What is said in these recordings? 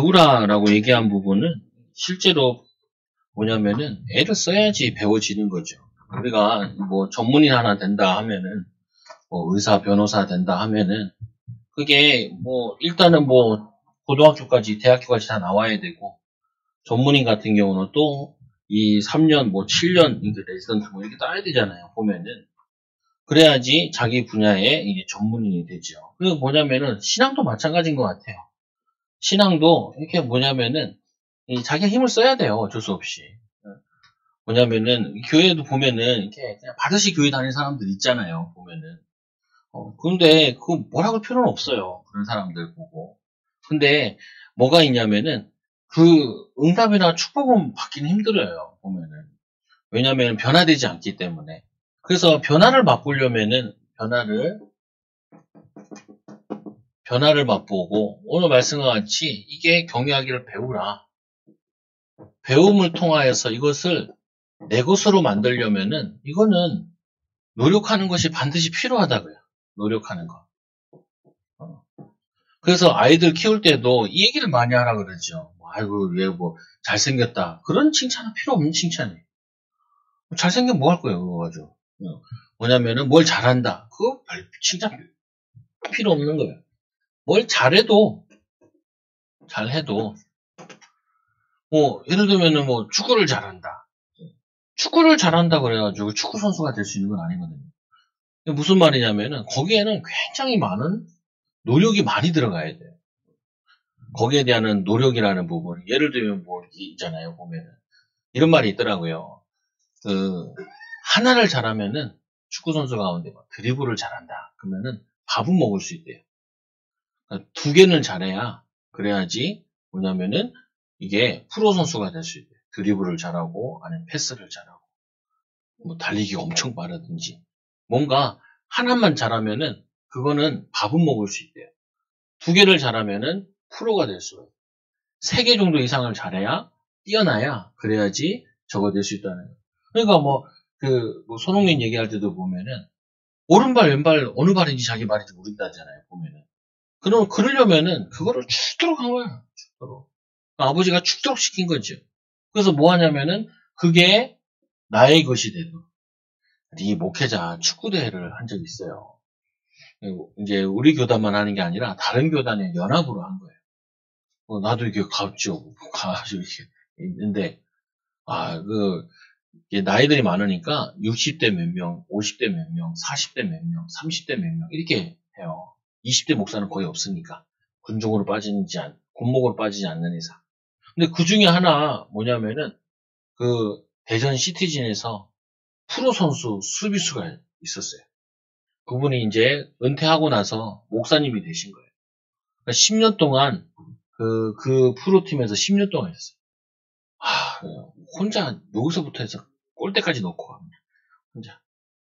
배우라라고 얘기한 부분은 실제로 뭐냐면은 애를 써야지 배워지는 거죠. 우리가 뭐 전문의 하나 된다 하면은 뭐 의사, 변호사 된다 하면은 그게 뭐 일단은 뭐 고등학교까지, 대학교까지 다 나와야 되고 전문의 같은 경우는 또 이 3년, 뭐 7년 이제 레지던트 뭐 이렇게 따야 되잖아요. 보면은 그래야지 자기 분야의 이제 전문인이 되죠. 그게 뭐냐면은 신앙도 마찬가지인 것 같아요. 신앙도 이렇게 뭐냐면은 자기가 힘을 써야 돼요. 어쩔 수 없이. 뭐냐면은 교회도 보면은 이렇게 그냥 받으시 교회 다니는 사람들 있잖아요. 보면은 근데 그 뭐라고 할 필요는 없어요. 그런 사람들 보고. 근데 뭐가 있냐면은 그 응답이나 축복은 받기는 힘들어요. 보면은 왜냐면 변화되지 않기 때문에. 그래서 변화를 맛보려면은 변화를 맛보고 오늘 말씀과 같이 이게 경외하기를 배우라. 배움을 통하여서 이것을 내 것으로 만들려면은 이거는 노력하는 것이 반드시 필요하다고요. 노력하는 거. 그래서 아이들 키울 때도 이 얘기를 많이 하라 그러죠. 아이고 얘 뭐 잘생겼다. 그런 칭찬은 필요 없는 칭찬이에요. 잘생기면 뭐 할 거예요 그거 가지고. 뭐냐면은 뭘 잘한다. 그거 칭찬 필요 없는 거예요. 뭘 잘해도 뭐 예를 들면은 뭐 축구를 잘한다. 축구를 잘한다 그래가지고 축구 선수가 될 수 있는 건 아니거든요. 무슨 말이냐면은 거기에는 굉장히 많은 노력이 많이 들어가야 돼요. 거기에 대한 노력이라는 부분. 예를 들면 뭐 있잖아요. 보면은 이런 말이 있더라고요. 그 하나를 잘하면은 축구 선수 가운데 막 드리블을 잘한다. 그러면은 밥은 먹을 수 있대요. 그러니까 두 개는 잘해야 그래야지 뭐냐면은 이게 프로 선수가 될 수 있대요. 드리블을 잘하고 아니면 패스를 잘하고 뭐 달리기가 엄청 빠르든지 뭔가 하나만 잘하면은 그거는 밥은 먹을 수 있대요. 두 개를 잘하면은 프로가 될 수가 있어요. 세 개 정도 이상을 잘해야 뛰어나야 그래야지 저거 될 수 있다는 거예요. 그러니까 뭐 손흥민 얘기할 때도 보면은 오른발 왼발 어느 발인지 자기 발인지 모른다잖아요. 보면은 그러려면은 그거를 죽도록 한 거야. 죽도록. 아버지가 죽도록 시킨 거죠. 그래서 뭐 하냐면은 그게 나의 것이 되도록. 이 목회자 축구대회를 한 적이 있어요. 이제 우리 교단만 하는 게 아니라 다른 교단의 연합으로 한 거예요. 나도 이렇게 가죠. 가가지고 이렇게 있는데, 나이들이 많으니까 60대 몇 명, 50대 몇 명, 40대 몇 명, 30대 몇 명, 이렇게 해요. 20대 목사는 거의 없으니까. 군목으로 빠지지 않는 이상. 근데 그 중에 하나 뭐냐면은, 대전 시티즌에서 프로 선수 수비수가 있었어요. 그분이 이제 은퇴하고 나서 목사님이 되신 거예요. 그러니까 10년 동안 그 프로팀에서 10년 동안 했어요. 혼자 여기서부터 해서 골대까지 넣고 혼자.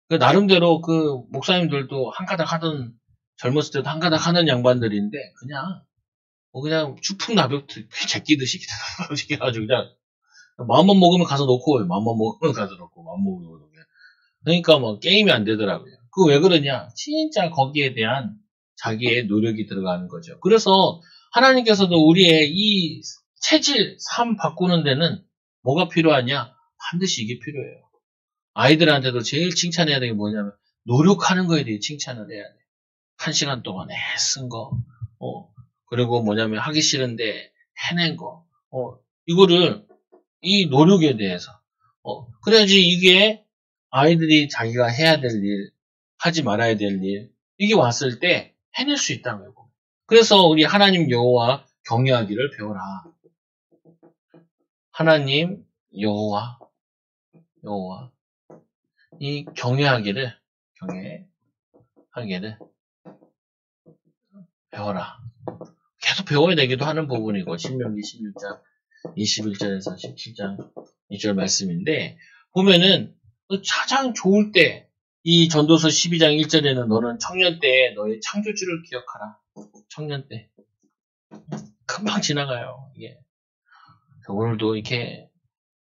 나름대로 그 목사님들도 한 가닥 하던 젊었을 때도 한 가닥 하는 양반들인데 그냥 추풍나벽 제끼듯이 해가지고 그냥 마음만 먹으면 가서 넣고 마음만 먹으면 가서 넣고 마음 먹으면 넣고 그러니까 뭐 게임이 안 되더라고요. 왜 그러냐? 진짜 거기에 대한 자기의 노력이 들어가는 거죠. 그래서 하나님께서도 우리의 이 체질, 삶 바꾸는 데는 뭐가 필요하냐? 반드시 이게 필요해요. 아이들한테도 제일 칭찬해야 되는 게 뭐냐면 노력하는 거에 대해 칭찬을 해야 돼. 1시간 동안 애쓴 거, 그리고 뭐냐면 하기 싫은데 해낸 거, 이거를 이 노력에 대해서, 그래야지 이게 아이들이 자기가 해야 될 일, 하지 말아야 될 일, 이게 왔을 때 해낼 수 있다는 거예요. 그래서 우리 하나님 여호와 경외하기를 배워라. 하나님 여호와 이 경외하기를 배워라. 계속 배워야 되기도 하는 부분이고 신명기 16장 21절에서 17장 2절 말씀인데 보면은 가장 좋을 때 이 전도서 12장 1절에는 너는 청년 때에 너의 창조주를 기억하라. 청년 때 금방 지나가요. 이게 오늘도 이렇게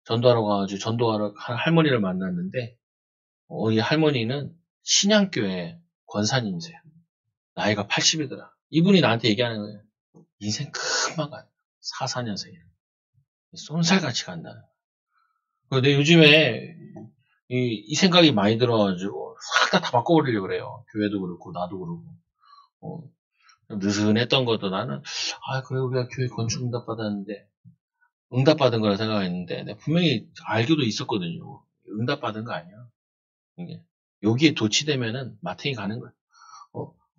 전도하러 가가지고 전도하러 한 할머니를 만났는데 이 할머니는 신양교회 권사님이세요. 나이가 80이더라. 이분이 나한테 얘기하는 거예요. 인생 금방 가요. 44년생이래. 쏜살같이 간다는 거야. 근데 요즘에 이 생각이 많이 들어가지고 싹 다 바꿔버리려고 그래요. 교회도 그렇고 나도 그렇고. 좀 느슨했던 것도 나는 그래 우리가 교회 건축 응답 받았는데 응답 받은 거라 생각했는데 내가 분명히 알고도 있었거든요. 응답 받은 거 아니야. 이게 여기에 도취되면은 마탱이 가는 거야.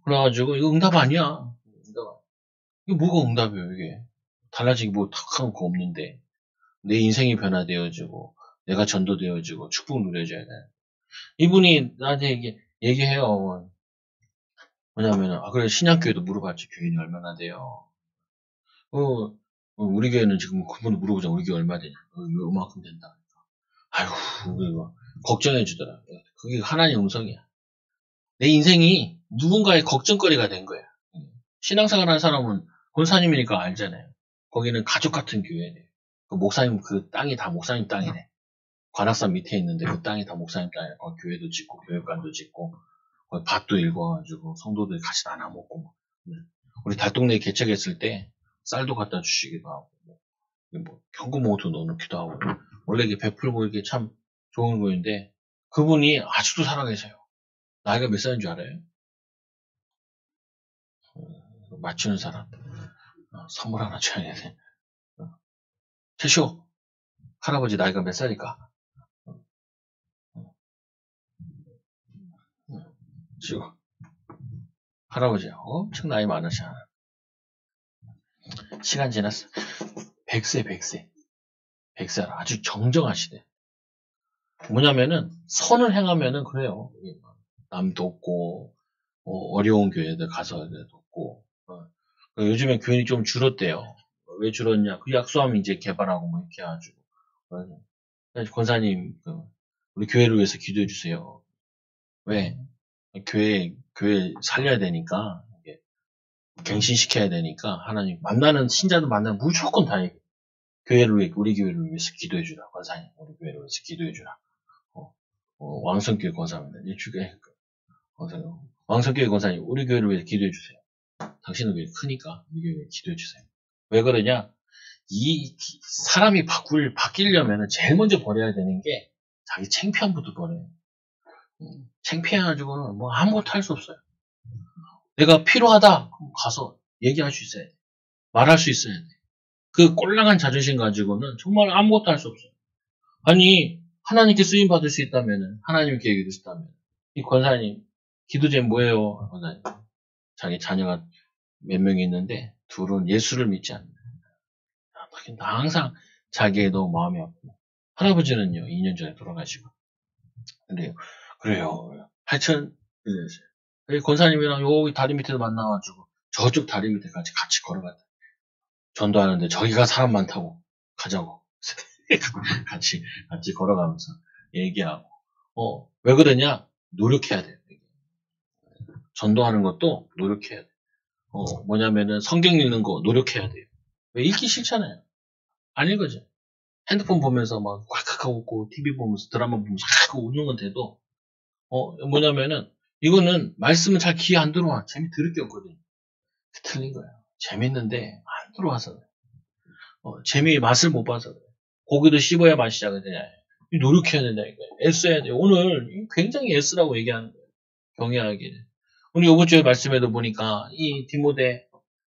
그래가지고 이거 응답 아니야. 이거 뭐가 응답이에요 이게. 달라진 게 뭐 탁한 거 없는데 내 인생이 변화되어지고 내가 전도되어지고 축복 누려져야 돼. 이분이 나한테 얘기해요. 뭐냐면 그래 신약교회도 물어봤지 교인이 얼마나 돼요. 우리 교회는 지금 그분을 물어보자. 우리 교회 얼마 되냐. 요만큼 된다. 아이고 이거 걱정해 주더라. 그게 하나님 음성이야. 내 인생이 누군가의 걱정거리가 된 거야. 신앙생활 하는 사람은 권사님이니까 알잖아요. 거기는 가족 같은 교회네. 그 목사님 그 땅이 다 목사님 땅이네. 관악산 밑에 있는데 그 땅이 다 목사님 땅이야. 거기 교회도 짓고 교육관도 짓고 거기 밭도 읽어가지고 성도들이 같이 나눠 먹고 우리 달동네 개척했을 때 쌀도 갖다 주시기도 하고 현금 모두 넣어놓기도 하고 원래 이게 베풀고 이게 참 좋은 거인데 그분이 아직도 살아계세요. 나이가 몇 살인 줄 알아요? 맞추는 사람 선물 하나 줘야 돼. 최시호 할아버지 나이가 몇 살일까? 지금 할아버지 엄청 나이 많으셔. 시간 지났어. 100세 아주 정정하시대. 뭐냐면은 선을 행하면은 그래요. 남 돕고 어려운 교회들 가서 돕고 요즘에 교인이 좀 줄었대요. 왜 줄었냐? 그 약수함 이제 개발하고 뭐 이렇게 해가지고 권사님 우리 교회를 위해서 기도해 주세요. 왜? 교회 살려야 되니까 갱신시켜야 되니까 하나님 만나는 신자들 만나면 무조건 다 얘기해. 우리 교회를 위해서 기도해 주라. 권사님 우리 교회를 위해서 기도해 주라. 왕성교회 권사입니다. 일주일에 왕성교회 권사님 우리 교회를 위해서 기도해 주세요. 당신은 교회 크니까 우리 교회를 위해서 기도해 주세요. 왜 그러냐? 이 사람이 바뀌려면 제일 먼저 버려야 되는 게 자기 창피함부터 버려요. 창피해가지고는 뭐 아무것도 할 수 없어요. 내가 필요하다 그럼 가서 얘기할 수 있어야 돼. 말할 수 있어야 돼. 그 꼴랑한 자존심 가지고는 정말 아무것도 할 수 없어요. 아니 하나님께 쓰임 받을 수 있다면 하나님께 얘기할 수 있다면 이 권사님 기도제는 뭐예요? 권사님 자기 자녀가 몇 명이 있는데 둘은 예수를 믿지 않는다. 나 항상 자기의 너무 마음이 아프고 할아버지는요 2년 전에 돌아가시고 그래요. 하여튼 권사님이랑 여기 다리 밑에서 만나가지고 저쪽 다리 밑에까지 같이 걸어갔다. 전도하는데 저기가 사람 많다고 가자고 같이 걸어가면서 얘기하고 왜 그러냐? 노력해야 돼요. 전도하는 것도 노력해야 돼요. 뭐냐면은 성경 읽는 거 노력해야 돼요. 왜 읽기 싫잖아요. 안 읽어져. 핸드폰 보면서 막 꽉꽉 웃고 TV 보면서 드라마 보면서 꽉 웃는 건 돼도 뭐냐면은 이거는 말씀은 잘 귀에 안 들어와. 재미 들을 게 없거든요. 틀린 거예요. 재밌는데 안 들어와서 재미의 맛을 못 봐서 그래요. 고기도 씹어야 맛이 나거든요. 노력해야 된다니까요. 애써야 돼요. 오늘 굉장히 애쓰라고 얘기하는 거예요. 경외하기를. 오늘 이번 주에 말씀에도 보니까 이 디모데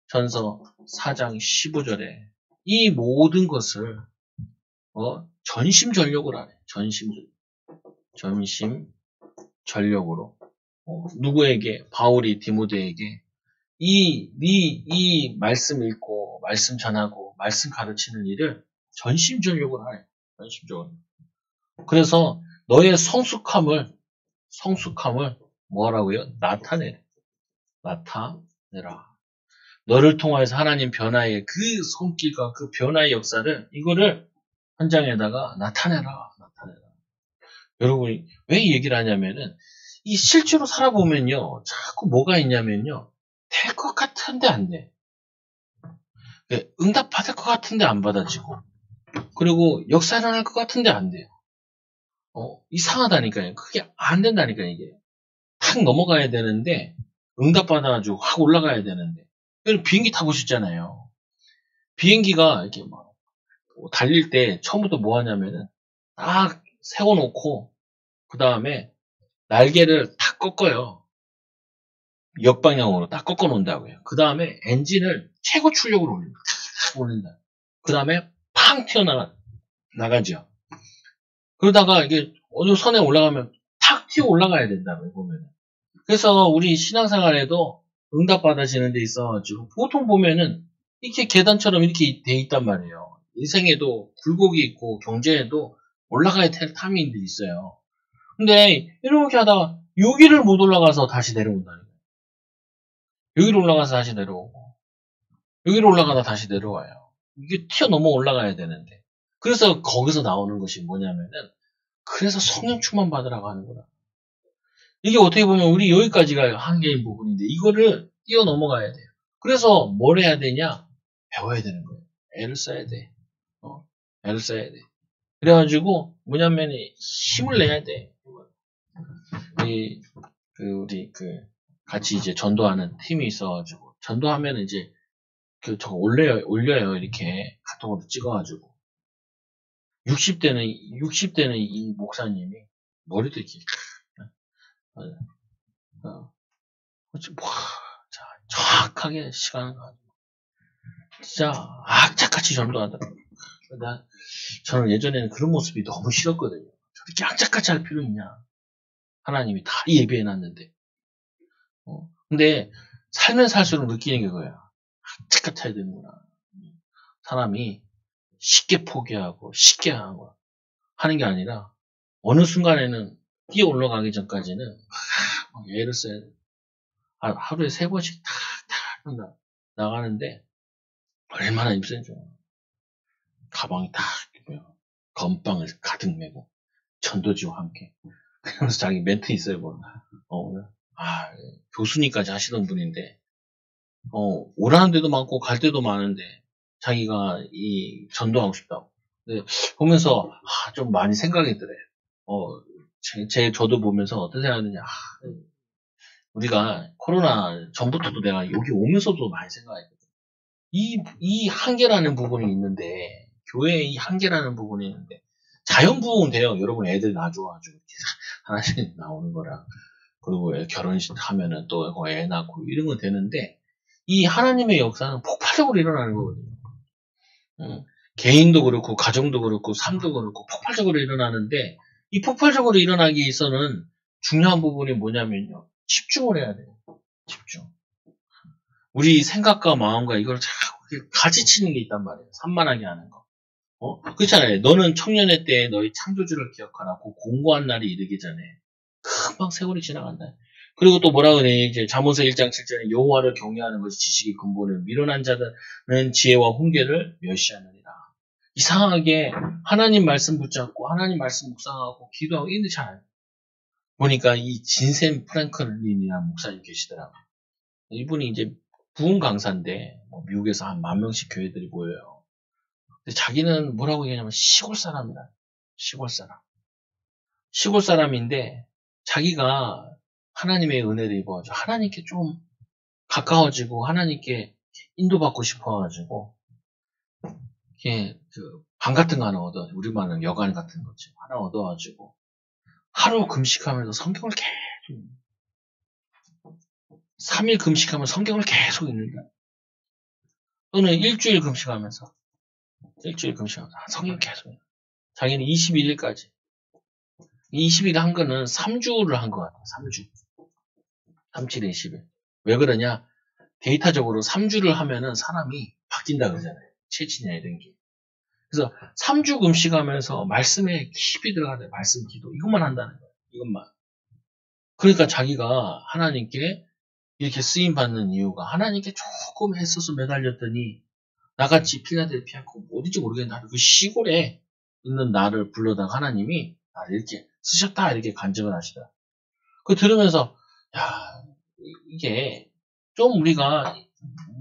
전서 4장 15절에 이 모든 것을 전심전력으로 하네. 전심전력으로 누구에게? 바울이 디모데에게 이 말씀 읽고 말씀 전하고 말씀 가르치는 일을 전심전력으로 하네. 전심적으로. 그래서 너의 성숙함을 뭐하라고요? 나타내라. 너를 통하여서 하나님 변화의 그 손길과 그 변화의 역사를 이거를 현장에다가 나타내라. 여러분 왜 얘기를 하냐면은 이 실제로 살아보면요 자꾸 뭐가 있냐면요 될 것 같은데 안 돼. 응답 받을 것 같은데 안 받아지고 그리고 역사 일어날 것 같은데 안 돼요. 이상하다니까요. 그게 안 된다니까요. 이게 탁 넘어가야 되는데 응답 받아가지고 확 올라가야 되는데 비행기 타보셨잖아요. 비행기가 이렇게 막 달릴 때 처음부터 뭐 하냐면은 딱 세워놓고 그 다음에 날개를 탁 꺾어요. 역방향으로 딱 꺾어 놓는다고요. 그 다음에 엔진을 최고 출력으로 올립니다. 올린다. 그 다음에 팡 튀어나가죠. 그러다가 이게 어느 선에 올라가면 탁 튀어 올라가야 된다고요, 보면은. 그래서 우리 신앙생활에도 응답 받아지는 데 있어가지고 보통 보면은 이렇게 계단처럼 이렇게 돼 있단 말이에요. 인생에도 굴곡이 있고 경제에도 올라가야 될 타이밍들이 있어요. 근데 이렇게 하다가 여기를 못 올라가서 다시 내려온다는 거예요. 여기로 올라가서 다시 내려오고 여기로 올라가다 다시 내려와요. 이게 튀어넘어 올라가야 되는데 그래서 거기서 나오는 것이 뭐냐면은 그래서 성령 충만 받으라고 하는구나. 이게 어떻게 보면 우리 여기까지가 한계인 부분인데 이거를 뛰어넘어가야 돼요. 그래서 뭘 해야 되냐? 배워야 되는 거예요. 애를 써야 돼. 애를 써야 돼. 그래가지고 뭐냐면 힘을 내야 돼. 우리 같이 이제 전도하는 팀이 있어가지고 전도하면 이제 저 올려요 이렇게 카톡으로 찍어가지고 60대는 이 목사님이 머리도 이렇게 정확하게 시간을 가지고 진짜 악착같이 전도하더라고요. 저는 예전에는 그런 모습이 너무 싫었거든요. 저렇게 악착같이 할 필요 있냐? 하나님이 다 예비해놨는데. 근데 살면 살수록 느끼는 게 그거야. 악착같이 해야 되는구나. 사람이 쉽게 포기하고 쉽게 하는 게 아니라 어느 순간에는 뛰어 올라가기 전까지는 애를 써야 돼. 하루에 3번씩 탁탁 나가는데 얼마나 힘들죠. 가방이 딱 건빵을 가득 메고 전도지와 함께 그러면서 자기 멘트 있어요. 교수님까지 하시던 분인데 오라는 데도 많고 갈 데도 많은데 자기가 이 전도하고 싶다고. 근데 보면서 좀 많이 생각이 들어요. 저도 보면서 어떤 생각하느냐. 우리가 코로나 전부터도 내가 여기 오면서도 많이 생각했거든. 이 한계라는 부분이 있는데 교회의 이 한계라는 부분이 있는데 자연부흥은 돼요. 여러분 애들 낳아줘가지고 하나씩 나오는 거랑 그리고 결혼식 하면은 또 애 낳고 이런 건 되는데 이 하나님의 역사는 폭발적으로 일어나는 거거든요. 개인도 그렇고 가정도 그렇고 삶도 그렇고 폭발적으로 일어나는데 이 폭발적으로 일어나기 위해서는 중요한 부분이 뭐냐면요. 집중을 해야 돼요. 집중. 우리 생각과 마음과 이걸 자꾸 가지치는 게 있단 말이에요. 산만하게 하는 거. 그렇잖아요. 너는 청년의 때에 너희 창조주를 기억하라. 그 공고한 날이 이르기 전에 금방 세월이 지나간다. 그리고 또 뭐라 그래? 이제 잠언서 1장 7절에 여호와를 경외하는 것이 지식의 근본을 미련한 자들은 지혜와 훈계를 멸시하느니라. 이상하게 하나님 말씀 붙잡고 하나님 말씀 묵상하고 기도하고 이런데 잘 안 돼. 보니까 이 진센 프랭클린이라는 목사님 계시더라고요. 이분이 이제 부흥 강사인데 미국에서 한 10,000명씩 교회들이 모여요. 근데 자기는 뭐라고 얘기하냐면 시골 사람이다. 시골 사람. 시골 사람인데 자기가 하나님의 은혜를 입어가지고 하나님께 좀 가까워지고 하나님께 인도받고 싶어가지고 이게 방 같은 거 하나 우리말은 여관 같은 거지 하나 얻어가지고 하루 금식하면서 성경을 계속 3일 금식하면 성경을 계속 읽는다. 또는 일주일 금식하면서 성경 계속 읽는다. 자기는 21일까지 20일 한 거는 3주를 한 것 같아. 3주. 37에 20일. 왜 그러냐? 데이터적으로 3주를 하면은 사람이 바뀐다 그러잖아요. 체질이나 이런 게. 그래서 3주 금식하면서 말씀에 깊이 들어가야 말씀 기도. 이것만 한다는 거예요. 이것만. 그러니까 자기가 하나님께 이렇게 쓰임받는 이유가 하나님께 조금 했어서 매달렸더니 나같이 필라델피아고 어딘지 모르겠는데 그 시골에 있는 나를 불러다가 하나님이 나를 이렇게 쓰셨다 이렇게 간증을 하시더라. 그거 들으면서 야 이게 좀 우리가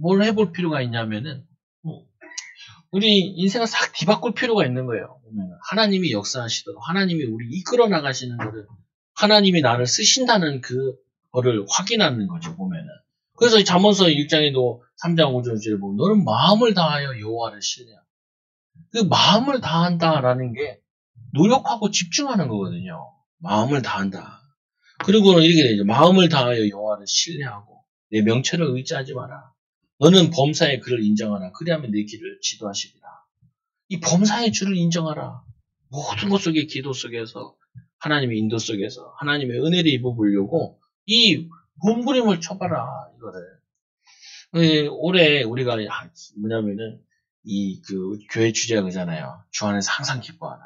뭘 해볼 필요가 있냐면은 우리 인생을 싹 뒤바꿀 필요가 있는 거예요. 하나님이 역사하시도록 하나님이 우리 이끌어 나가시는 거를 하나님이 나를 쓰신다는 그거를 확인하는 거죠. 보면은. 그래서 잠언서 1장에도 3장 5절 6절에 보면 너는 마음을 다하여 여호와를 신뢰하라. 그 마음을 다한다라는 게 노력하고 집중하는 거거든요. 마음을 다한다. 그리고는 이렇게 되죠. 마음을 다하여 여호와를 신뢰하고 내 명철을 의지하지 마라. 너는 범사의 그를 인정하라. 그리하면 내 길을 지도하시리라. 이 범사의 주를 인정하라. 모든 것 속에 기도 속에서 하나님의 인도 속에서 하나님의 은혜를 입어보려고 이 몸부림을 쳐봐라. 이거를. 올해 우리가 뭐냐면은 그 교회 주제가 그잖아요. 주 안에서 항상 기뻐하라.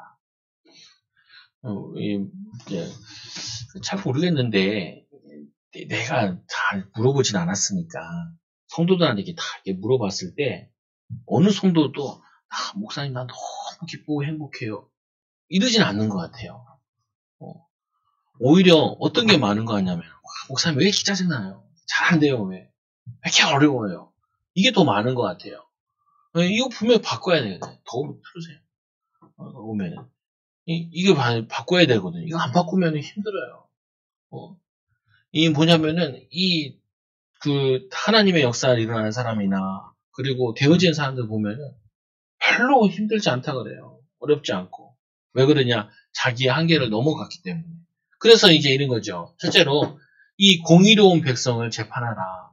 잘 모르겠는데 내가 잘 물어보진 않았으니까 성도들한테 이렇게 다 이렇게 물어봤을 때 어느 성도도 목사님 난 너무 기쁘고 행복해요. 이러진 않는 것 같아요. 오히려 어떤 게 많은 거 같냐면 목사님 왜 이렇게 짜증나요? 잘 안 돼요. 왜 이렇게 어려워요? 이게 더 많은 것 같아요. 이거 분명히 바꿔야 돼요. 더 틀으세요. 오면은 이게 바꿔야 되거든요. 이거 안 바꾸면 힘들어요. 이 뭐냐면은 그 하나님의 역사를 일어나는 사람이나 그리고 되어진 사람들 보면은 별로 힘들지 않다 그래요. 어렵지 않고. 왜 그러냐? 자기의 한계를 넘어갔기 때문에. 그래서 이제 이런 거죠. 첫째로 이 공의로운 백성을 재판하라.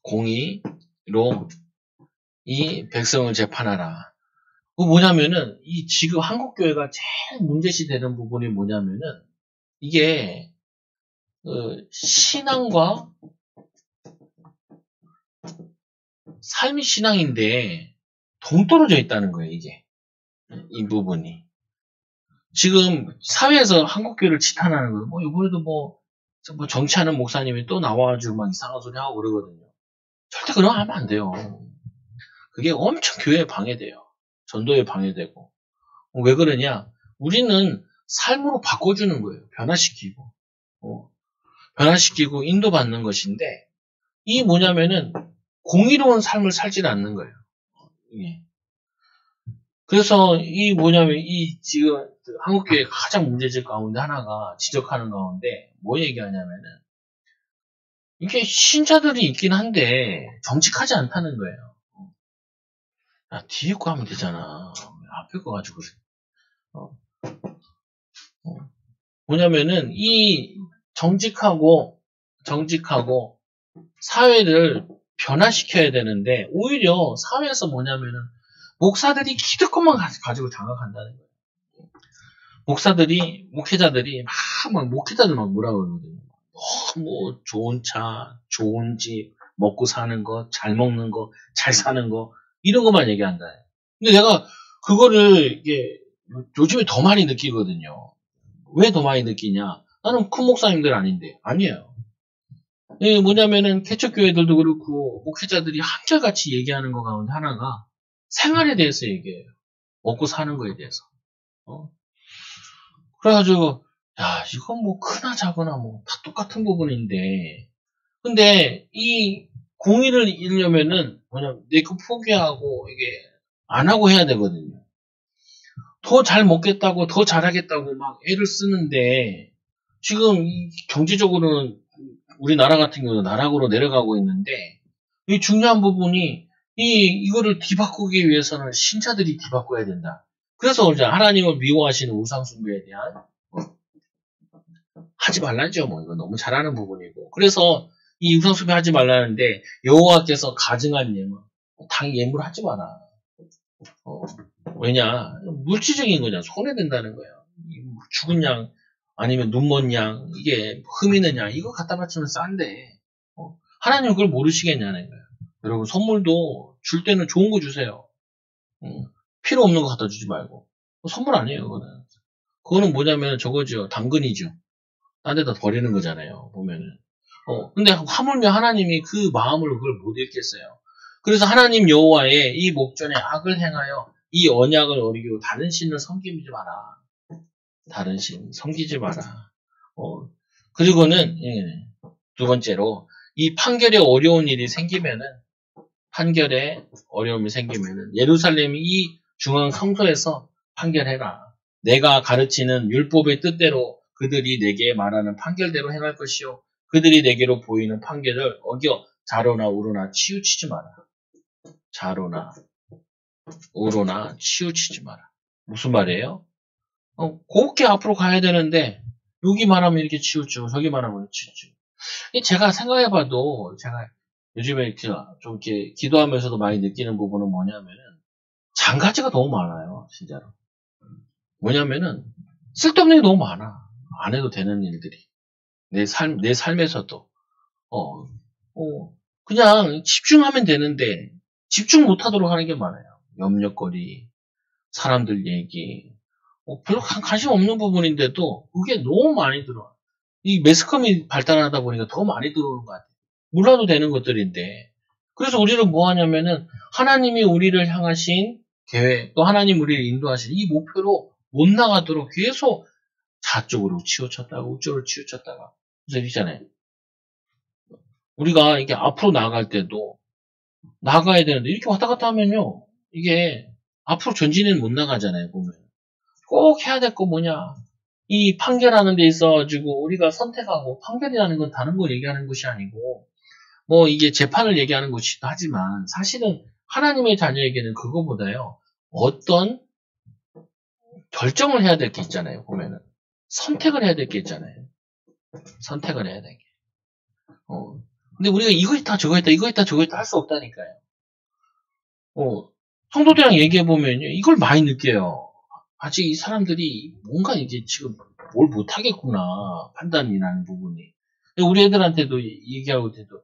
공의로 이 백성을 재판하라. 그 뭐냐면은 이 지금 한국 교회가 제일 문제시 되는 부분이 뭐냐면은 이게 신앙과 삶이 신앙인데 동떨어져 있다는 거예요. 이게 이 부분이 지금 사회에서 한국 교회를 지탄하는 거예요. 이번에도 뭐 정치하는 목사님이 또 나와가지고 막 이상한 소리 하고 그러거든요. 절대 그런 거 하면 안 돼요. 그게 엄청 교회에 방해돼요. 전도에 방해되고. 왜 그러냐? 우리는 삶으로 바꿔주는 거예요. 변화시키고 인도받는 것인데 이 뭐냐면은 공의로운 삶을 살지는 않는 거예요. 그래서 이 뭐냐면 이 지금 한국교회 가장 문제집 가운데 하나가 지적하는 가운데 뭐 얘기하냐면은 이게 신자들이 있긴 한데 정직하지 않다는 거예요. 야, 뒤에 거 하면 되잖아. 앞에 거 가지고 그래. 뭐냐면은 이 정직하고 사회를 변화시켜야 되는데 오히려 사회에서 뭐냐면은 목사들이 기득권만 가지고 장악한다는 거예요. 목회자들이 막 목회자들 막 뭐라 그러거든요. 너무 좋은 차, 좋은 집, 먹고 사는 거, 잘 먹는 거, 잘 사는 거 이런 것만 얘기한다. 근데 내가 그거를 이게 요즘에 더 많이 느끼거든요. 왜 더 많이 느끼냐? 나는 큰 목사님들 아닌데 아니에요. 뭐냐면은 개척교회들도 그렇고 목회자들이 한결같이 얘기하는 거 가운데 하나가 생활에 대해서 얘기해요. 먹고 사는 거에 대해서. 그래가지고 야 이건 뭐 크나 작으나 뭐 다 똑같은 부분인데 근데 이 공의를 이루려면은 뭐냐면 내 거 포기하고 이게 안 하고 해야 되거든요. 더 잘 먹겠다고 더 잘하겠다고 막 애를 쓰는데 지금 경제적으로는 우리나라 같은 경우는 나락으로 내려가고 있는데 이 중요한 부분이 이거를 뒤바꾸기 위해서는 신자들이 뒤바꿔야 된다. 그래서 이제 하나님을 미워하시는 우상 숭배에 대한 하지 말라죠. 뭐 이거 너무 잘하는 부분이고. 그래서 이 우상 숭배 하지 말라는데 여호와께서 가증한 예물, 당 예물 하지 마라. 왜냐 물질적인 거잖아. 손해된다는 거예요. 죽은 양 아니면 눈먼 양 이게 흠있는 양 이거 갖다 바치면 싼데 하나님 그걸 모르시겠냐는 거예요. 여러분 선물도 줄 때는 좋은 거 주세요. 필요 없는 거 갖다 주지 말고 선물 아니에요. 그거는 뭐냐면 저거죠. 당근이죠. 딴 데다 버리는 거잖아요. 보면은 근데 하물며 하나님이 그 마음을 그걸 못 읽겠어요. 그래서 하나님 여호와의 이 목전에 악을 행하여 이 언약을 어기고 다른 신을 섬기지 마라. 다른 신 섬기지 마라. 그리고는 두 번째로 이 판결에 어려운 일이 생기면은 예루살렘 이 중앙 성소에서 판결해라. 내가 가르치는 율법의 뜻대로 그들이 내게 말하는 판결대로 행할 것이요 그들이 내게로 보이는 판결을 어겨 좌로나 우로나 치우치지 마라. 좌로나 우로나 치우치지 마라. 무슨 말이에요? 곱게 앞으로 가야 되는데 여기 말하면 이렇게 치우치고 저기 말하면 치우치고. 제가 생각해봐도 제가 요즘에 좀 이렇게 기도하면서도 많이 느끼는 부분은 뭐냐면은 장가지가 너무 많아요. 진짜로. 뭐냐면은 쓸데없는 게 너무 많아. 안 해도 되는 일들이. 내 삶에서도. 그냥 집중하면 되는데 집중 못하도록 하는 게 많아요. 염려거리, 사람들 얘기, 별로 관심 없는 부분인데도 그게 너무 많이 들어와. 이 매스컴이 발달하다 보니까 더 많이 들어오는 것 같아요. 몰라도 되는 것들인데. 그래서 우리는 뭐 하냐면은 하나님이 우리를 향하신 계획, 또 하나님 우리를 인도하신 이 목표로 못 나가도록 계속 좌쪽으로 치우쳤다가 우쪽으로 치우쳤다가. 그래서 있잖아요. 우리가 이게 앞으로 나아갈 때도 나가야 되는데 이렇게 왔다 갔다 하면요. 이게 앞으로 전진은 못 나가잖아요. 보면. 꼭 해야 될 거 뭐냐. 이 판결하는 데 있어가지고 우리가 선택하고 판결이라는 건 다른 걸 얘기하는 것이 아니고 뭐 이게 재판을 얘기하는 것이기도 하지만 사실은 하나님의 자녀에게는 그거보다요. 어떤 결정을 해야 될 게 있잖아요. 보면은. 선택을 해야 될 게 있잖아요. 선택을 해야 될 게. 근데 우리가 이거 있다 저거 있다 이거 있다 저거 있다 할 수 없다니까요. 성도들이랑 얘기해보면요. 이걸 많이 느껴요. 아직 이 사람들이 뭔가 이제 지금 뭘 못하겠구나. 판단이 나는 부분이. 우리 애들한테도 얘기하고 때도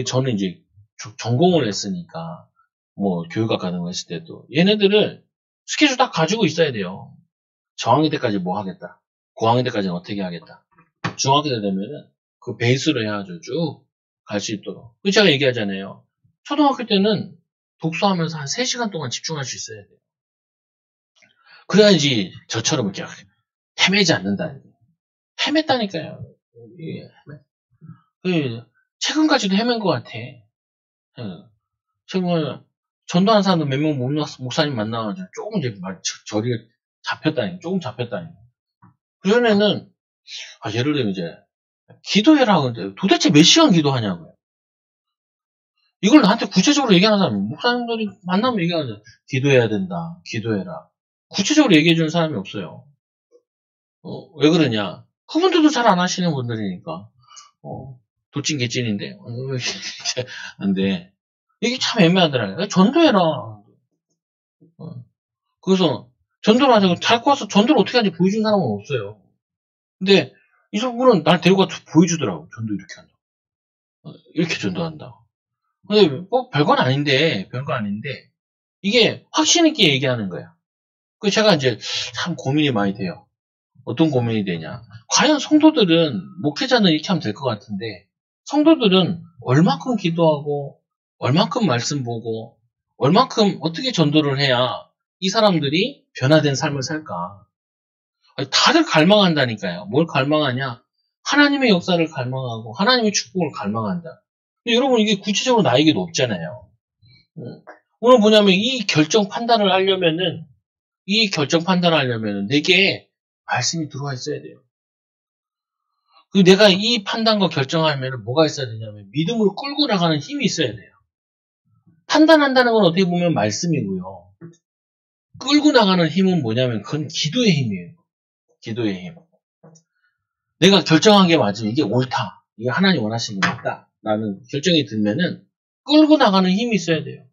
저는 이제 전공을 했으니까 뭐 교육학 가는 거 했을 때도 얘네들을 스케줄 딱 가지고 있어야 돼요. 저학년 때까지 뭐 하겠다. 고학년 때까지는 어떻게 하겠다. 중학교 때 되면은 그 베이스로 해야죠. 쭉 갈 수 있도록. 제가 얘기하잖아요. 초등학교 때는 독서하면서 한 3시간 동안 집중할 수 있어야 돼요. 그래야지 저처럼 이렇게 헤매지 않는다. 헤맸다니까요. 최근까지도 헤맨 것 같아. 최근 전도하는 사람도 몇 명 목사님 만나가지고 조금 이제 저리 잡혔다니, 조금 잡혔다니. 그전에는 예를 들면 이제 기도해라 근데 도대체 몇 시간 기도하냐고요. 이걸 나한테 구체적으로 얘기하는 사람이 목사님들이 만나면 얘기하죠. 기도해야 된다. 기도해라. 구체적으로 얘기해주는 사람이 없어요. 왜 그러냐? 그분들도 잘 안 하시는 분들이니까. 도찐 개찐인데. 근데 이게 참 애매하더라고요. 전도해라. 그래서 전도를 하자고 잘 꼬아서 전도를 어떻게 하는지 보여준 사람은 없어요. 근데 이 분은 날 데리고 가서 보여주더라고. 전도 이렇게 한다. 이렇게 전도한다. 근데 뭐 별건 아닌데 이게 확신 있게 얘기하는 거야. 그래서 제가 이제 참 고민이 많이 돼요. 어떤 고민이 되냐. 과연 성도들은 목회자는 이렇게 하면 될 것 같은데 성도들은 얼만큼 기도하고 얼만큼 말씀 보고 얼만큼 어떻게 전도를 해야 이 사람들이 변화된 삶을 살까. 다들 갈망한다니까요. 뭘 갈망하냐. 하나님의 역사를 갈망하고 하나님의 축복을 갈망한다. 근데 여러분 이게 구체적으로 나에게도 없잖아요. 오늘 뭐냐면 이 결정 판단을 하려면은 내게 말씀이 들어와 있어야 돼요. 그리고 내가 이 판단과 결정하면 뭐가 있어야 되냐면 믿음으로 끌고 나가는 힘이 있어야 돼요. 판단한다는 건 어떻게 보면 말씀이고요. 끌고 나가는 힘은 뭐냐면 그건 기도의 힘이에요. 기도의 힘. 내가 결정한 게 맞으면 이게 옳다. 이게 하나님 원하시는 게 맞다. 라는 결정이 들면은 끌고 나가는 힘이 있어야 돼요.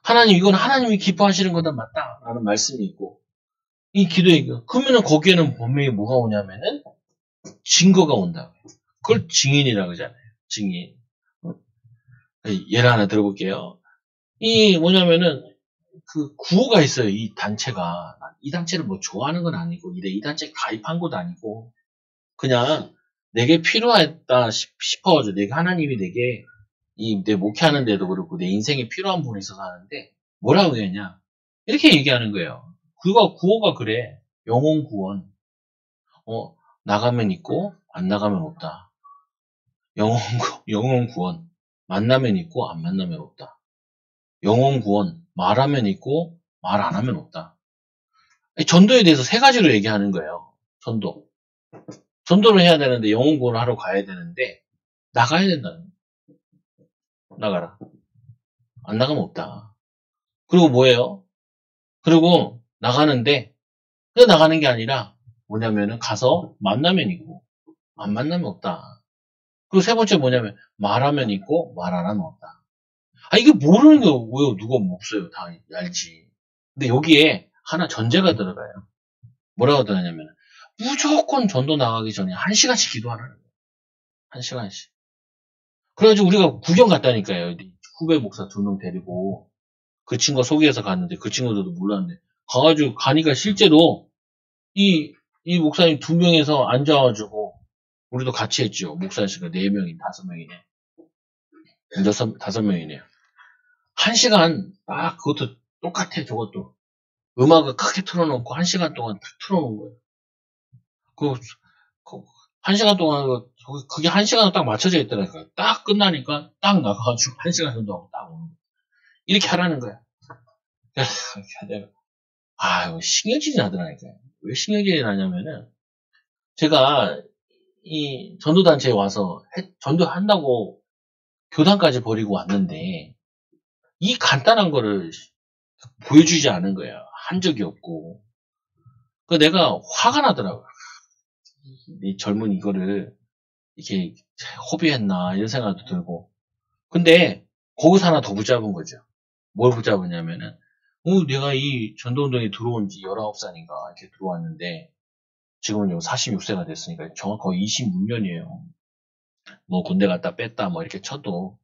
하나님 이건 하나님이 기뻐하시는 거다 맞다. 라는 말씀이 있고 이 기도의 힘. 그러면은 거기에는 분명히 뭐가 오냐면은 증거가 온다고요. 그걸 증인이라고 하잖아요. 증인. 예를 하나 들어볼게요. 이 뭐냐면은 그 구호가 있어요. 이 단체가. 이 단체를 뭐 좋아하는 건 아니고 이 단체에 가입한 것도 아니고 그냥 내게 필요했다 싶어가지고 내가 하나님이 내게 내 목회하는 데도 그렇고 내 인생에 필요한 부분이 있어서 하는데 뭐라고 했냐 이렇게 얘기하는 거예요. 구호가 그래. 영혼 구원. 나가면 있고 안 나가면 없다. 영혼 구원. 만나면 있고 안 만나면 없다. 영혼 구원. 말하면 있고 말 안 하면 없다. 전도에 대해서 3가지로 얘기하는 거예요. 전도를 해야 되는데 영혼 구원을 하러 가야 되는데 나가야 된다는 거예요. 나가라. 안 나가면 없다. 그리고 뭐예요? 그리고 나가는데, 그 나가는 게 아니라 뭐냐면은 가서 만나면 있고, 안 만나면 없다. 그리고 세 번째 뭐냐면 말하면 있고, 말 안 하면 없다. 아, 이게 모르는 게 왜요? 누가 없어요. 다 알지. 근데 여기에 하나 전제가 들어가요. 뭐라고 들어가냐면, 무조건 전도 나가기 전에 1시간씩 기도하라는 거예요. 1시간씩. 그래가지고 우리가 구경 갔다니까요. 후배 목사 2명 데리고 그 친구가 소개해서 갔는데 그 친구들도 몰랐는데 가가지고 가니까 실제로 이 목사님 2명에서 앉아가지고 우리도 같이 했죠. 목사님과 4명이 5명이네. 5명이네요. 1시간 딱 그것도 똑같아. 저것도 음악을 크게 틀어놓고 1시간 동안 딱 틀어놓은 거예요. 그 1시간 동안 그게 1시간 딱 맞춰져 있더라고요. 딱 끝나니까 딱 나가가지고 1시간 정도 하고 딱 오는 거예요. 이렇게 하라는 거야. 이거 신경질이 나더라니까요. 왜 신경질이 나냐면은 제가 이 전도단체에 와서 전도한다고 교단까지 버리고 왔는데 이 간단한 거를 보여주지 않은 거야. 한 적이 없고. 그 내가 화가 나더라고요. 이 젊은 이거를 이렇게 허비했나 이런 생각도 들고. 근데 거기서 하나 더 붙잡은 거죠. 뭘 붙잡았냐면은 내가 이 전도운동에 들어온 지 19살인가 이렇게 들어왔는데 지금은 46세가 됐으니까 정확히 거의 26년이에요. 뭐 군대 갔다 뺐다 뭐 이렇게 쳐도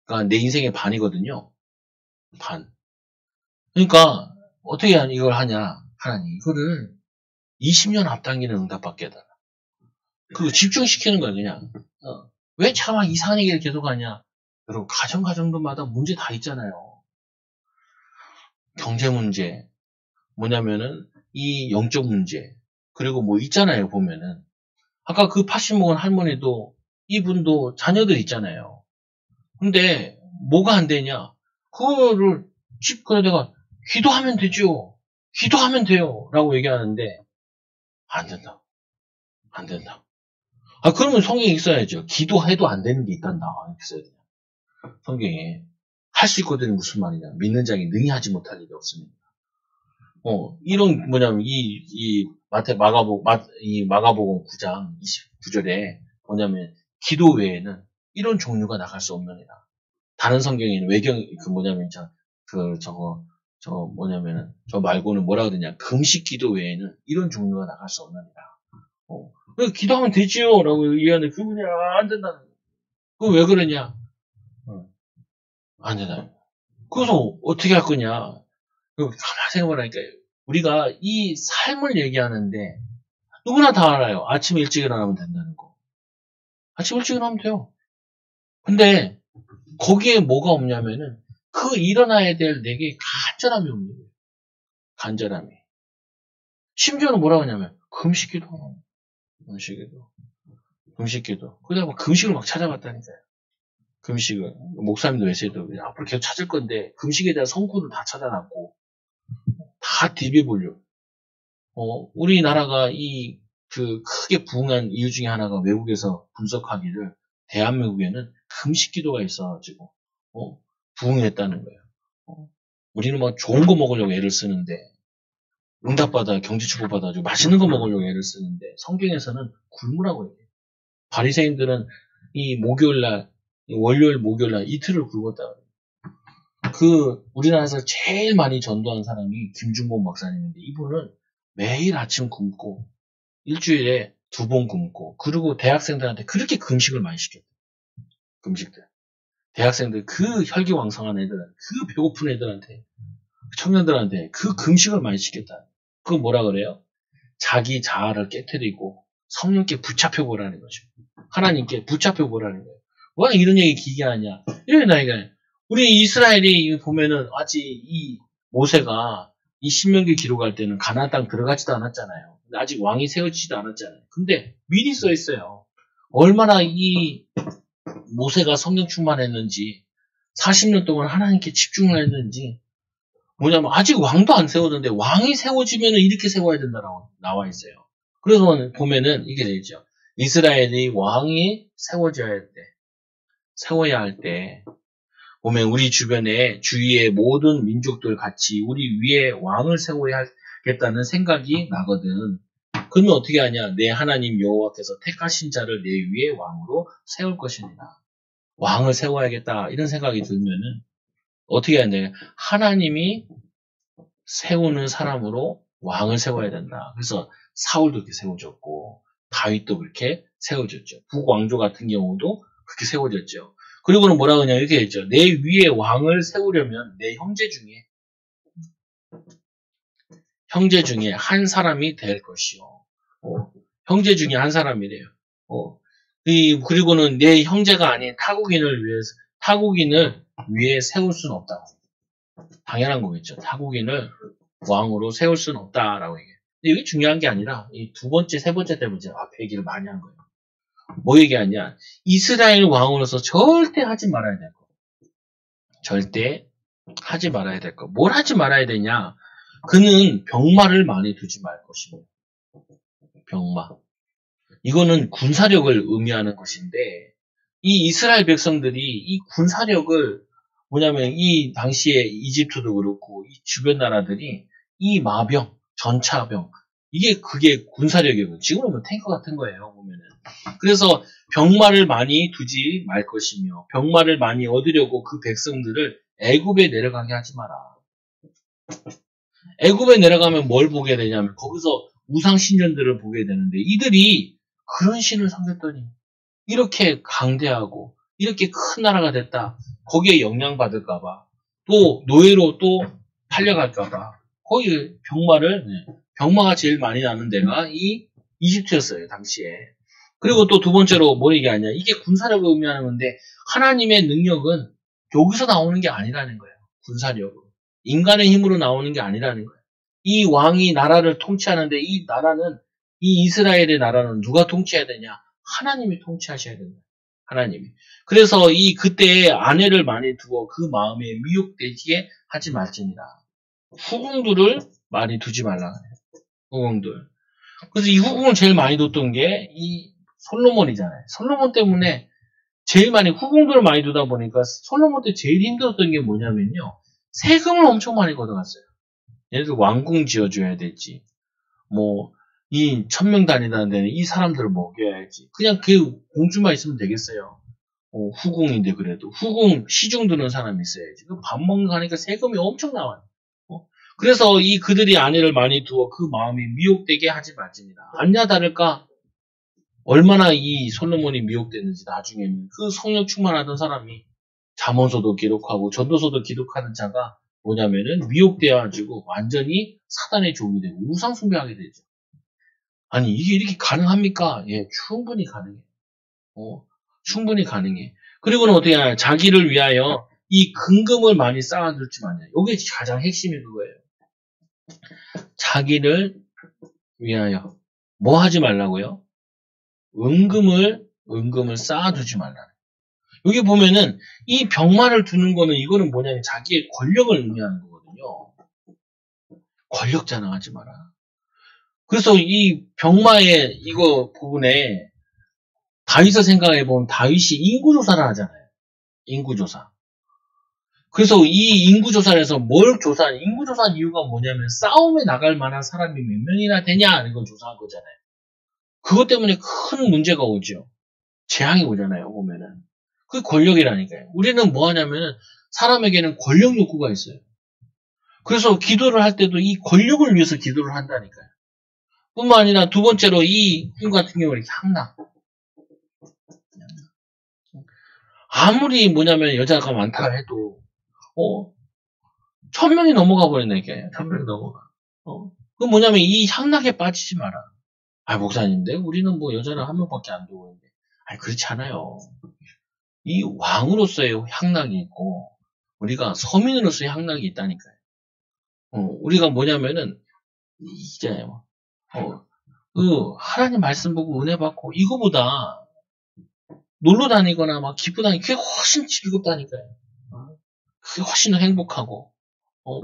그러니까 내 인생의 반이거든요. 반. 그러니까 어떻게 이걸 하냐. 하나님 이거를 20년 앞당기는 응답받게 해달라. 그리고 집중시키는 거야 그냥. 왜 차마 이상한 얘기를 계속 하냐. 여러분 가정마다 문제 다 있잖아요. 경제 문제 뭐냐면은 이 영적 문제 그리고 뭐 있잖아요 보면은 아까 그 80 먹은 할머니도 이분도 자녀들 있잖아요. 근데 뭐가 안 되냐? 그거를 그래 내가 기도하면 되죠. 기도하면 돼요. 라고 얘기하는데 안 된다. 안 된다. 그러면 성경에 있어야죠. 기도해도 안 되는 게 있단다. 이렇게 써야 돼요. 성경에 할 수 있거든요. 무슨 말이냐? 믿는 자에게 능히 하지 못할 일이 없습니다. 이런 뭐냐면 이 마가복음 9장 29절에 뭐냐면 기도 외에는 이런 종류가 나갈 수 없느니라. 다른 성경에는 저 말고는 뭐라고 그러냐. 금식 기도 외에는 이런 종류가 나갈 수 없느니라. 기도하면 되지요. 라고 얘기하는데 그분이 안 된다는 거예요. 그거 왜 그러냐? 안 된다. 그래서 어떻게 할 거냐? 가만히 생각해보니까 우리가 이 삶을 얘기하는데 누구나 다 알아요. 아침 일찍 일어나면 된다는 거. 아침 일찍 일어나면 돼요. 근데 거기에 뭐가 없냐면은 그 일어나야 될 내게 간절함이 없는 거예요. 간절함이. 심지어는 뭐라고 하냐면 금식기도 하고 금식기도. 그러다 금식을 막 찾아봤다니까요. 금식을. 목사님도 메시지도 앞으로 계속 찾을 건데 금식에 대한 성구를 다 찾아놨고 다 디벼보려고. 우리나라가 크게 부흥한 이유 중에 하나가 외국에서 분석하기를 대한민국에는 금식 기도가 있어가지고 부흥했다는 거예요. 우리는 막 좋은 거 먹으려고 애를 쓰는데 응답받아 경제 축복받아가지고 맛있는 거 먹으려고 애를 쓰는데 성경에서는 굶으라고 얘기해요. 바리새인들은 이 목요일날 월요일 목요일날 이틀을 굶었다 그래요. 우리나라에서 제일 많이 전도한 사람이 김중곤 박사님인데 이분은 매일 아침 굶고 일주일에 2번 굶고 그리고 대학생들한테 그렇게 금식을 많이 시켰대요. 금식들. 대학생들 그 혈기왕성한 애들한테 그 배고픈 애들한테 청년들한테 그 금식을 많이 시켰다. 그거 뭐라 그래요? 자기 자아를 깨트리고 성령께 붙잡혀 보라는 거죠. 하나님께 붙잡혀 보라는 거예요. 왜 이런 얘기 기게 하냐? 이런 나이가 우리 이스라엘이 보면은 아직 이 모세가 이 신명기 기록할 때는 가나안 땅 들어가지도 않았잖아요. 아직 왕이 세워지지도 않았잖아요. 근데 미리 써 있어요. 얼마나 이 모세가 성령 충만했는지 40년 동안 하나님께 집중을 했는지 뭐냐면 아직 왕도 안 세워졌는데 왕이 세워지면은 이렇게 세워야 된다라고 나와 있어요. 그래서 보면은 이게 되죠. 이스라엘이 왕이 세워야 할 때 보면 우리 주변에 주위의 모든 민족들 같이 우리 위에 왕을 세워야겠다는 생각이 나거든. 그러면 어떻게 하냐? 내 하나님 여호와께서 택하신 자를 내 위에 왕으로 세울 것입니다. 왕을 세워야겠다 이런 생각이 들면은 어떻게 해야 돼? 하나님이 세우는 사람으로 왕을 세워야 된다. 그래서 사울도 그렇게 세워졌고 다윗도 그렇게 세워졌죠. 북왕조 같은 경우도 그렇게 세워졌죠. 그리고는 뭐라 그러냐 이렇게 했죠. 내 위에 왕을 세우려면 내 형제 중에 한 사람이 될 것이요. 형제 중에 한 사람이래요. 그리고는 내 형제가 아닌 타국인을 위에 세울 수는 없다고. 당연한 거겠죠. 타국인을 왕으로 세울 수는 없다라고 얘기해요. 근데 이게 중요한 게 아니라 이 두 번째, 세 번째 때문에 앞에 얘기를 많이 한 거예요. 뭐 얘기하냐? 이스라엘 왕으로서 절대 하지 말아야 될 거. 절대 하지 말아야 될 거. 뭘 하지 말아야 되냐? 그는 병마를 많이 두지 말 것입니다. 병마. 이거는 군사력을 의미하는 것인데 이 이스라엘 백성들이 이 군사력을 뭐냐면 이 당시에 이집트도 그렇고 이 주변 나라들이 이 마병, 전차병 그게 군사력이고 지금은 뭐 탱커 같은 거예요 보면은. 그래서 병마를 많이 두지 말 것이며 병마를 많이 얻으려고 그 백성들을 애굽에 내려가게 하지 마라. 애굽에 내려가면 뭘 보게 되냐면 거기서 우상 신전들을 보게 되는데 이들이 그런 신을 섬겼더니 이렇게 강대하고 이렇게 큰 나라가 됐다. 거기에 영향받을까봐 또 노예로 또 팔려갈까봐 거기 병마가 제일 많이 나는 데가 이 이집트였어요 당시에. 그리고 또 두 번째로 뭐 얘기하냐, 이게 군사력을 의미하는 건데 하나님의 능력은 여기서 나오는 게 아니라는 거예요. 군사력으로 인간의 힘으로 나오는 게 아니라는 거예요. 이 왕이 나라를 통치하는데 이 이스라엘의 나라는 누가 통치해야 되냐? 하나님이 통치하셔야 된다. 하나님이. 그래서 그때 아내를 많이 두어 그 마음에 미혹되게 하지 말지니라. 후궁들을 많이 두지 말라 그래요. 후궁들. 그래서 이 후궁을 제일 많이 뒀던 게 이 솔로몬이잖아요. 솔로몬 때문에 제일 많이 후궁들을 많이 두다 보니까 솔로몬 때 제일 힘들었던 게 뭐냐면요. 세금을 엄청 많이 걷어갔어요. 예를 들어 왕궁 지어줘야 될지 이 1000명 다니다는 데는 이 사람들을 먹여야지. 그냥 그 공주만 있으면 되겠어요. 후궁인데 그래도. 후궁 시중 드는 사람이 있어야지. 밥 먹는 거 하니까 세금이 엄청 나와요. 그래서 그들이 아내를 많이 두어 그 마음이 미혹되게 하지 말지니라. 아니나 다를까 얼마나 이 솔로몬이 미혹됐는지 나중에는 그 성령 충만하던 사람이 잠언서도 기록하고 전도서도 기록하는 자가 뭐냐면은 미혹되어가지고 완전히 사단의 종이 되고 우상 숭배하게 되죠. 아니 이게 이렇게 가능합니까? 예, 충분히 가능해. 충분히 가능해. 그리고는 어떻게 하냐? 자기를 위하여 이 금금을 많이 쌓아둘지 마냐. 이게 가장 핵심이 그거예요. 자기를 위하여 뭐 하지 말라고요? 은금을 쌓아두지 말라. 여기 보면은 이 병마를 두는 거는 이거는 뭐냐면 자기의 권력을 의미하는 거거든요. 권력 자랑하지 마라. 그래서 이 병마의 이거 부분에 다윗을 생각해보면 다윗이 인구조사를 하잖아요. 인구조사. 그래서 이 인구조사를 해서 인구조사한 이유가 뭐냐면 싸움에 나갈 만한 사람이 몇 명이나 되냐 이걸 조사한 거잖아요. 그것 때문에 큰 문제가 오죠. 재앙이 오잖아요. 보면은. 그게 권력이라니까요. 우리는 뭐 하냐면은 사람에게는 권력 욕구가 있어요. 그래서 기도를 할 때도 이 권력을 위해서 기도를 한다니까요. 뿐만 아니라 두 번째로 이 꿈 같은 경우는 향락. 아무리 뭐냐면 여자가 많다 해도 1000명이 넘어가 버린다니까요. 1000명이 넘어가. 그 뭐냐면 이 향락에 빠지지 마라. 목사님인데 우리는 뭐 여자는 한 명밖에 안 두고 있는데. 그렇지 않아요. 이 왕으로서의 향락이 있고 우리가 서민으로서의 향락이 있다니까요. 우리가 뭐냐면은 있잖아요. 하나님 말씀 보고 은혜 받고 이거보다 놀러 다니거나 막 기쁘 다니고 그게 훨씬 즐겁다니까요. 그게 훨씬 더 행복하고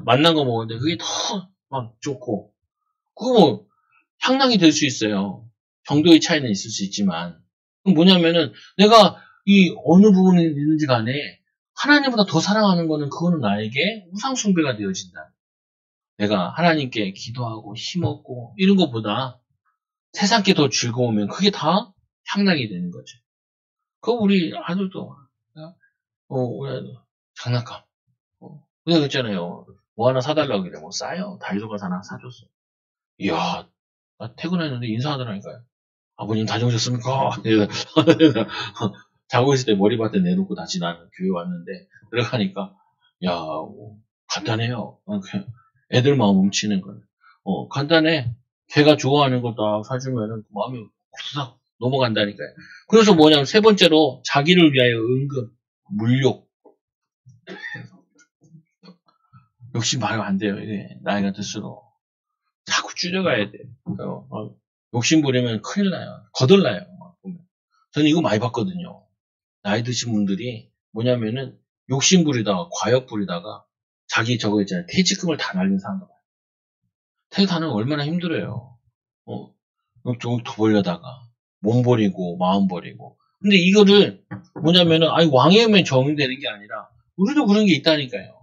만난 거 먹는데 그게 더 막 좋고 그거 뭐 향락이 될 수 있어요. 정도의 차이는 있을 수 있지만 뭐냐면은 내가 이 어느 부분에 있는지 간에 하나님보다 더 사랑하는 거는 그거는 나에게 우상숭배가 되어진다. 내가 하나님께 기도하고 힘없고 이런 것보다 세상께 더 즐거우면 그게 다 향락이 되는 거죠. 그거 우리 아들도 우리 아들 장난감 우리가 그랬잖아요. 뭐 하나 사달라고 그래. 뭐 싸요. 다이소 가서 하나 사줬어. 이야, 나 퇴근했는데 인사하더라니까요. 아버님 다녀오셨습니까? 자고 있을 때 머리맡에 내놓고 다시 나는 교회 왔는데 들어가니까 야 간단해요. 그냥 애들 마음 훔치는 거는 간단해. 걔가 좋아하는 거 딱 사주면은 마음이 싹 넘어간다니까요. 그래서 뭐냐면 세 번째로 자기를 위하여 은근 물욕. 욕심 말하면 안 돼요. 이게 나이가 들수록 자꾸 줄여가야 돼. 욕심 부리면 큰일 나요. 거들나요. 저는 이거 많이 봤거든요. 나이 드신 분들이 뭐냐면은 욕심 부리다가 과욕 부리다가 자기 저거 있잖아요. 퇴직금을 다 날린 사람들. 퇴직하는 얼마나 힘들어요. 좀 더 벌려다가 몸 버리고 마음 버리고. 근데 이거를 뭐냐면은 아니 왕의 면 정의되는 게 아니라 우리도 그런 게 있다니까요.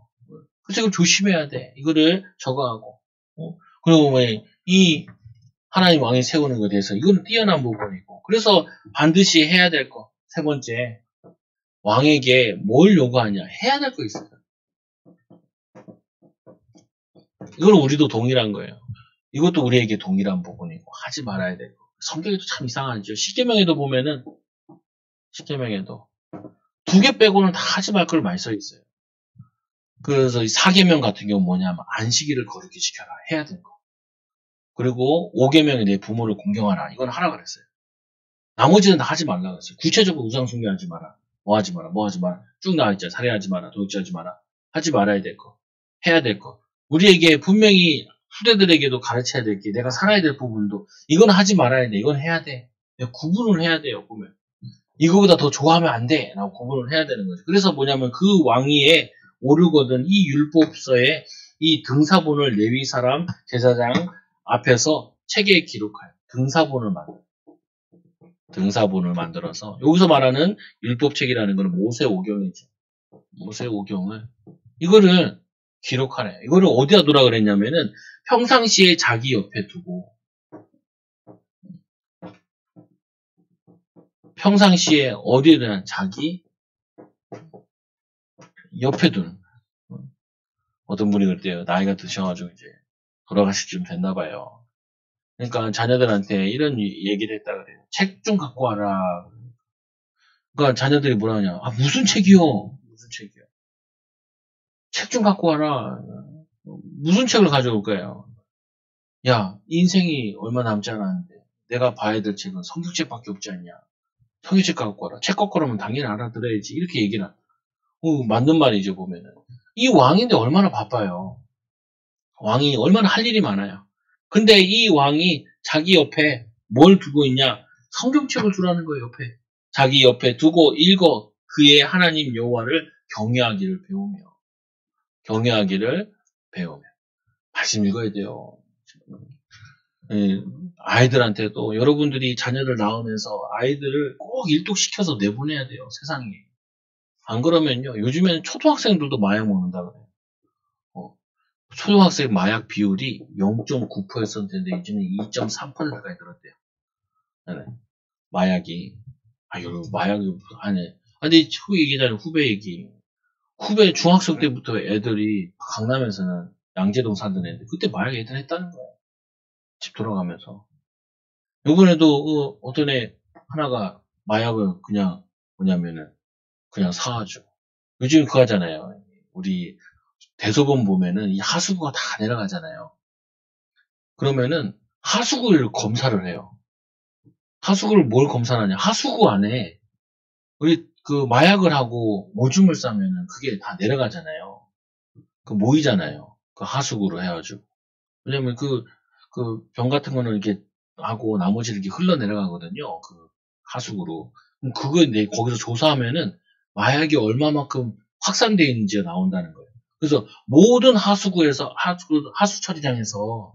그래서 이걸 조심해야 돼. 이거를 저거하고. 그리고 이 하나님 왕이 세우는 것에 대해서 이거는 뛰어난 부분이고. 그래서 반드시 해야 될 거. 세 번째. 왕에게 뭘 요구하냐. 해야 될 거 있어요. 이건 우리도 동일한 거예요. 이것도 우리에게 동일한 부분이고 하지 말아야 되고. 성경에도 참 이상하죠. 십계명에도 보면은 십계명에도 2개 빼고는 다 하지 말 걸 많이 써 있어요. 그래서 이 4계명 같은 경우는 뭐냐면 안식일을 거룩히 지켜라. 해야 될 거. 그리고 5계명에 내 부모를 공경하라. 이건 하라 그랬어요. 나머지는 다 하지 말라 그랬어요. 구체적으로 우상숭배하지 마라. 뭐 하지 마라. 뭐 하지 마라. 쭉 나와있잖아. 살해하지 마라. 도둑질하지 마라. 하지 말아야 될 거. 해야 될 거. 우리에게 분명히 후대들에게도 가르쳐야 될 게 내가 살아야 될 부분도 이건 하지 말아야 돼. 이건 해야 돼. 구분을 해야 돼요. 보면. 이거보다 더 좋아하면 안 돼. 라고 구분을 해야 되는 거죠. 그래서 뭐냐면 그 왕위에 오르거든 이 율법서에 이 등사본을 레위 사람 제사장 앞에서 책에 기록하여 등사본을 만들어서 여기서 말하는 율법책이라는 것은 모세오경이죠. 모세오경을 이거를 기록하래. 이거를 어디다 두라 그랬냐면은 평상시에 자기 옆에 두고 평상시에 어디에든 자기 옆에 두는 어떤 분이 그랬대요. 나이가 드셔가지고 이제 돌아가실 쯤 됐나 봐요. 그러니까 자녀들한테 이런 얘기를 했다 그래요. 책 좀 갖고 와라. 그러니까 자녀들이 뭐라 하냐. 아 무슨 책이요? 무슨 책이요? 책 좀 갖고 와라. 무슨 책을 가져올 거예요? 야 인생이 얼마 남지 않았는데 내가 봐야 될 책은 성경책밖에 없지 않냐. 성경책 갖고 와라. 책 갖고 오면 당연히 알아들어야지. 이렇게 얘기를 맞는 말이죠 보면은. 이 왕인데 얼마나 바빠요. 왕이 얼마나 할 일이 많아요. 근데 이 왕이 자기 옆에 뭘 두고 있냐? 성경책을 두라는 거예요, 옆에. 자기 옆에 두고 읽어 그의 하나님 여호와를 경외하기를 배우며. 말씀 읽어야 돼요. 아이들한테도 여러분들이 자녀를 낳으면서 아이들을 꼭 일독시켜서 내보내야 돼요, 세상에. 안 그러면요, 요즘에는 초등학생들도 마약 먹는다 그래요. 초등학생 마약 비율이 0.9%였는데 이제는 2.3%까지 늘었대요. 네. 마약이 마약이 아니 근데 얘기 전에 후배 얘기. 후배 중학생 때부터 애들이 강남에서는 양재동 살던 애들 그때 마약 애들 했다는 거예요. 집 돌아가면서. 요번에도 어떤 애 하나가 마약을 그냥 뭐냐면은 그냥 사가지고 요즘 그거 하잖아요. 우리 대소변 보면은 이 하수구가 다 내려가잖아요. 그러면은 하수구를 검사를 해요. 하수구를 뭘 검사하냐? 하수구 안에 우리 그 마약을 하고 오줌을 싸면은 그게 다 내려가잖아요. 그 모이잖아요. 그 하수구로 해가지고. 왜냐면 그 병 같은 거는 이렇게 하고 나머지를 이렇게 흘러내려가거든요. 그 하수구로. 그럼 그거 거기서 조사하면은 마약이 얼마만큼 확산되어 있는지가 나온다는 거예요. 그래서 모든 하수구에서 하수 처리장에서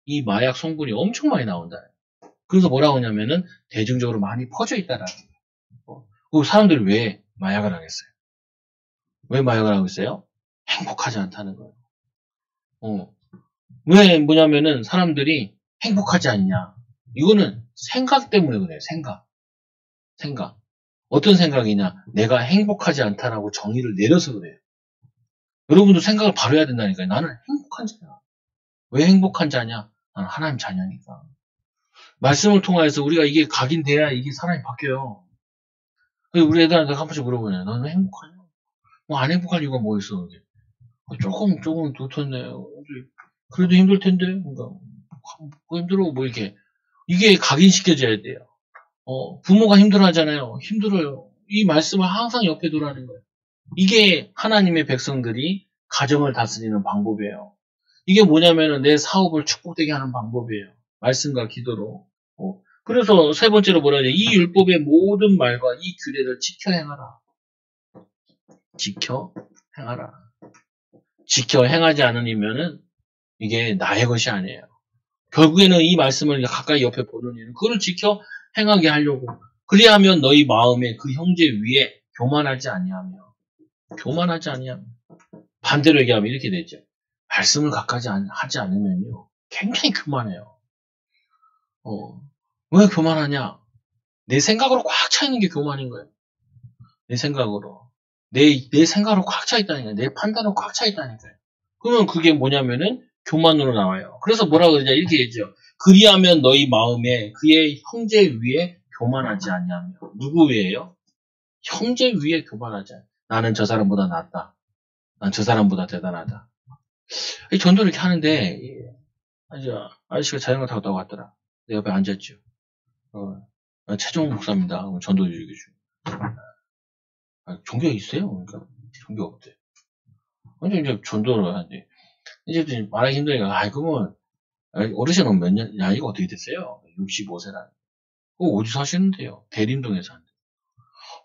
이 마약 성분이 엄청 많이 나온다. 그래서 뭐라고 하냐면은 대중적으로 많이 퍼져 있다라는 거예요. 그 사람들이 왜 마약을 하겠어요? 왜 마약을 하고 있어요? 행복하지 않다는 거예요. 왜 뭐냐면은 사람들이 행복하지 않냐. 이거는 생각 때문에 그래요. 생각. 어떤 생각이냐. 내가 행복하지 않다라고 정의를 내려서 그래요. 여러분도 생각을 바로 해야 된다니까요. 나는 행복한 자야. 왜 행복한 자냐? 나는 하나님 자녀니까. 말씀을 통해서 우리가 이게 각인돼야 이게 사람이 바뀌어요. 그래서 우리 애들한테 한 번씩 물어보냐. 너는 왜 행복하냐? 뭐 안 행복할 이유가 뭐 있어? 조금 좋던데. 그래도 힘들 텐데. 그러니까 뭐 힘들어. 뭐 이렇게. 이게 각인시켜져야 돼요. 부모가 힘들어 하잖아요. 힘들어요. 이 말씀을 항상 옆에 두라는 거예요. 이게 하나님의 백성들이 가정을 다스리는 방법이에요. 이게 뭐냐면은 내 사업을 축복되게 하는 방법이에요. 말씀과 기도로. 그래서 세 번째로 뭐라 하냐. 이 율법의 모든 말과 이 규례를 지켜 행하라. 지켜 행하라. 지켜 행하지 않으면은 이게 나의 것이 아니에요. 결국에는 이 말씀을 가까이 옆에 보는 이유는 그걸 지켜 행하게 하려고. 그리하면 너희 마음에 그 형제 위에 교만하지 아니하며. 반대로 얘기하면 이렇게 되죠. 말씀을 가까이 하지 않으면요. 굉장히 교만해요. 왜 교만하냐? 내 생각으로 꽉 차 있는 게 교만인 거예요. 내 생각으로. 내 생각으로 꽉 차 있다니까요. 내 판단으로 꽉 차 있다니까요. 그러면 그게 뭐냐면은 교만으로 나와요. 그래서 뭐라 그러냐 이렇게 얘기죠. 그리하면 너희 마음에 그의 형제 위에 교만하지 아니하며. 누구 위에요? 형제 위에 교만하지 않아. 나는 저 사람보다 낫다. 난 저 사람보다 대단하다. 전도를 이렇게 하는데 아저씨가 자전거 타고 나왔더라. 내 옆에 앉았죠. 최종 목사입니다. 전도 얘기 중. 종교가 있어요? 그러니까 종교 없대. 근데 이제 전도를 하는데 이제 말하기 힘드니까 그러면 어르신은 몇 년 나이가 어떻게 됐어요? 65세라. 어디서 하시는데요? 대림동에서 한대.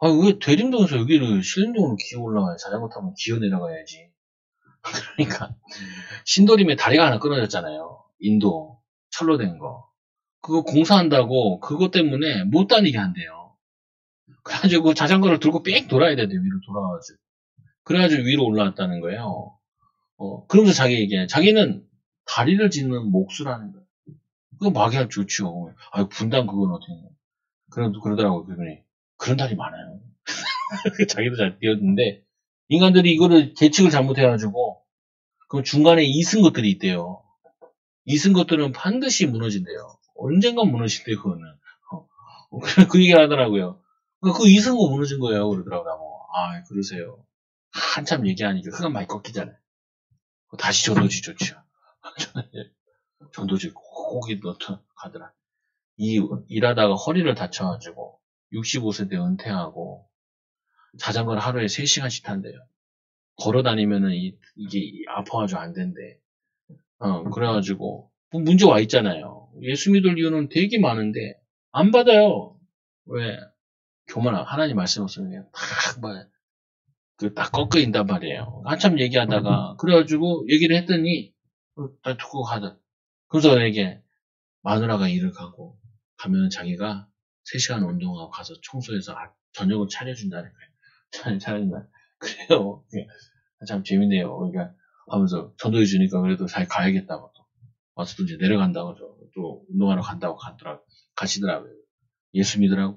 왜 대림동에서 여기를 신림동으로 기어 올라가야 자전거 타면 기어 내려가야지. 그러니까 신도림에 다리가 하나 끊어졌잖아요. 인도 철로 된 거. 그거 공사한다고 그것 때문에 못 다니게 한대요. 그래가지고 자전거를 들고 빽 돌아야 된대요. 위로 돌아가지고. 그래가지고 위로 올라왔다는 거예요. 그러면서 자기 얘기해. 자기는 다리를 짓는 목수라는 거예요. 그거 막이야 좋죠. 분당 그건 어떻게 해요? 그러더라고요. 그분이. 그런 다리 많아요. 자기도 잘 뛰었는데, 인간들이 이거를 계측을 잘못해가지고, 그럼 중간에 이승 것들이 있대요. 이승 것들은 반드시 무너진대요. 언젠간 무너진대요, 그거는. 그 얘기를 하더라고요. 그 이승 거 무너진 거예요, 그러더라고요. 그러세요. 한참 얘기하니까 흙은 많이 꺾이잖아요. 다시 전도지 좋죠. 전도지 꼭이 가더라. 일하다가 허리를 다쳐가지고 65세 때 은퇴하고 자전거를 하루에 3시간씩 탄대요. 걸어다니면은 이게 아파가지고 안 된대. 그래가지고 문제 와 있잖아요. 예수 믿을 이유는 되게 많은데 안 받아요. 왜? 하나님 말씀 없으면 딱 꺾여인단 말이에요. 한참 얘기하다가 그래가지고 얘기를 했더니 딱 두고 가자. 그래서 이게 마누라가 일을 가면 자기가 3시간 운동하고 가서 청소해서 저녁을 차려준다니까요. 차려준다. 그래요. 참 재밌네요. 그러니까 하면서 전도해 주니까 그래도 잘 가야겠다고 와서 또 이제 내려간다고 또 운동하러 간다고 가시더라고요. 예수 믿으라.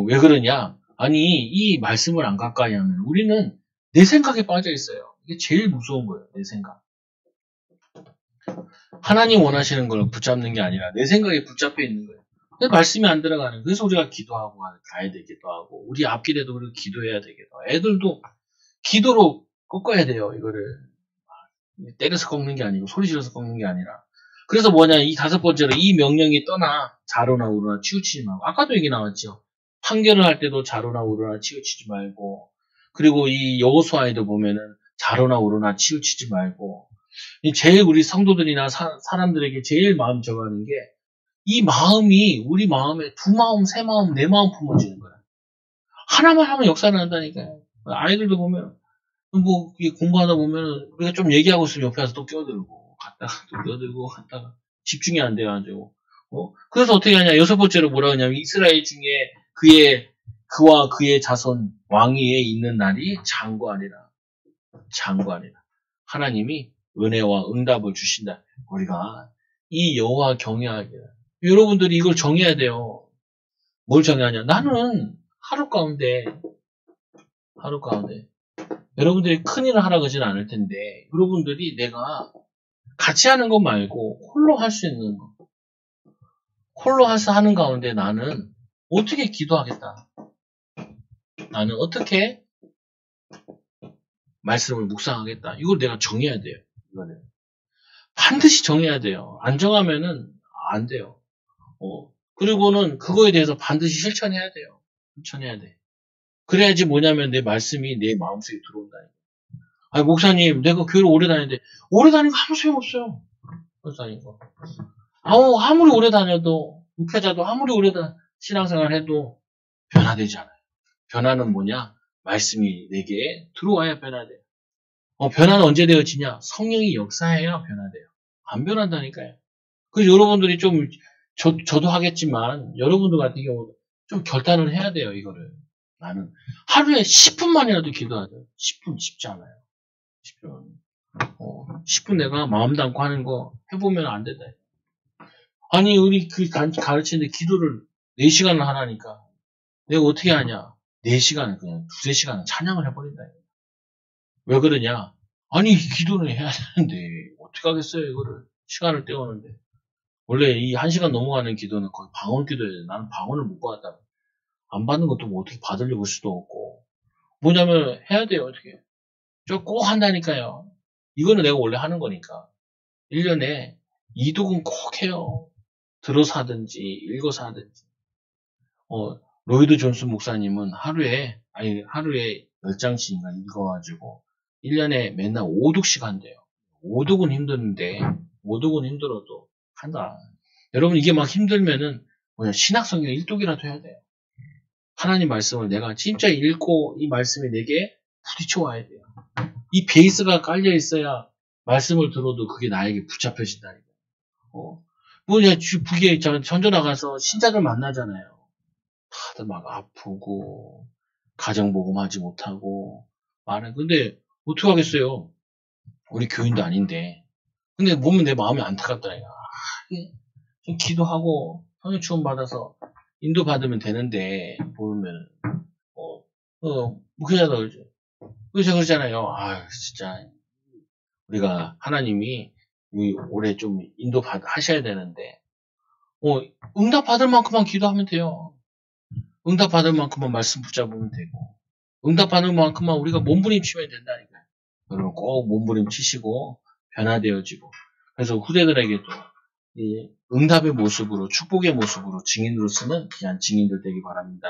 왜 그러냐? 이 말씀을 안 가까이 하면 우리는 내 생각에 빠져 있어요. 이게 제일 무서운 거예요. 내 생각. 하나님 원하시는 걸 붙잡는 게 아니라 내 생각에 붙잡혀 있는 거예요. 말씀이 안 들어가는. 그래서 우리가 기도하고 가야 되기도 하고 우리 앞길에도 우리가 기도해야 되기도 하고 애들도 기도로 꺾어야 돼요. 이거를 때려서 꺾는 게 아니고 소리 지르서 꺾는 게 아니라. 그래서 이 5번째로 이 명령이 떠나 자로나 우로나 치우치지 말고. 아까도 얘기 나왔죠. 판결을 할 때도 자로나 우로나 치우치지 말고. 그리고 이 여호수아에도 보면은 자로나 우로나 치우치지 말고. 제일 우리 성도들이나 사람들에게 제일 마음 적어하는 게 이 마음이 우리 마음에 2마음, 3마음, 4마음 품어지는 거야. 하나만 하면 역사를 한다니까요. 아이들도 보면 공부하다 보면 우리가 좀 얘기하고 있으면 옆에 와서 또 끼어들고 갔다가 집중이 안 돼가지고 그래서 어떻게 하냐. 6번째로 뭐라 하냐면 이스라엘 중에 그와 그의 자손 왕위에 있는 날이 장구하리라. 장구하리라. 하나님이 은혜와 응답을 주신다. 우리가 이 여호와 경외하게. 여러분들이 이걸 정해야 돼요. 뭘 정해하냐? 나는 하루 가운데 여러분들이 큰일을 하라 그러지는 않을 텐데 여러분들이 내가 같이 하는 것 말고 홀로 할 수 있는 거. 홀로 하는 가운데 나는 어떻게 기도하겠다. 나는 어떻게 말씀을 묵상하겠다. 이걸 내가 정해야 돼요. 이거는 반드시 정해야 돼요. 안 정하면은 안 돼요. 그리고는 그거에 대해서 반드시 실천해야 돼요. 실천해야 돼. 그래야지 뭐냐면 내 말씀이 내 마음속에 들어온다. 아니 목사님 내가 교회를 오래 다니는데 오래 다니는 거 아무 소용없어요. 오래 다니는 거. 아무리 오래 다녀도 목회자도 아무리 오래 신앙생활 해도 변화되지 않아요. 변화는 뭐냐? 말씀이 내게 들어와야 변화돼요. 변화는 언제 되어지냐? 성령이 역사해야 변화돼요. 안 변한다니까요. 그래서 여러분들이 좀 저도 하겠지만 여러분들 같은 경우는 좀 결단을 해야 돼요. 이거를. 나는 하루에 10분만이라도 기도해야 돼요. 10분 쉽지 않아요. 10분. 10분 내가 마음 담고 하는 거 해보면 안 된다. 아니 우리 그 가르치는데 기도를 4시간을 하라니까 내가 어떻게 하냐. 4시간을 그냥 2-3시간을 찬양을 해버린다. 왜 그러냐. 아니 기도는 해야 되는데 어떻게 하겠어요. 이거를 시간을 때우는데. 원래 이 1시간 넘어가는 기도는 거의 방언 기도예요. 나는 방언을 못 받았다. 안 받는 것도 뭐 어떻게 받으려고 할 수도 없고. 뭐냐면 해야 돼요. 어떻게. 저 꼭 한다니까요. 이거는 내가 원래 하는 거니까. 1년에 2독은 꼭 해요. 들어서 하든지 읽어서 하든지. 로이드 존슨 목사님은 하루에 10장씩인가 읽어가지고 1년에 맨날 5독씩 한대요. 5독은 힘드는데 5독은 힘들어도 한다. 여러분 이게 막 힘들면은 신학성경 1독이라도 해야 돼요. 하나님 말씀을 내가 진짜 읽고 이 말씀이 내게 부딪혀 와야 돼요. 이 베이스가 깔려 있어야 말씀을 들어도 그게 나에게 붙잡혀진다니까. 북에 전도 나가서 신자들 만나잖아요. 다들 막 아프고 가정복음 하지 못하고 근데 어떻게 하겠어요? 우리 교인도 아닌데. 근데 보면 내 마음이 안타깝더라고요. 좀 기도하고 성령 축원 받아서 인도 받으면 되는데 보면 목회자도 그래서 그러잖아요. 진짜 우리가 하나님이 올해 좀 인도 하셔야 되는데 응답 받을 만큼만 기도하면 돼요. 응답 받을 만큼만 말씀 붙잡으면 되고 응답 받을 만큼만 우리가 몸부림치면 된다니까요. 여러분 꼭 몸부림치시고 변화되어지고 그래서 후대들에게도 이 응답의 모습으로 축복의 모습으로 증인으로 쓰는 귀한 증인들 되기 바랍니다.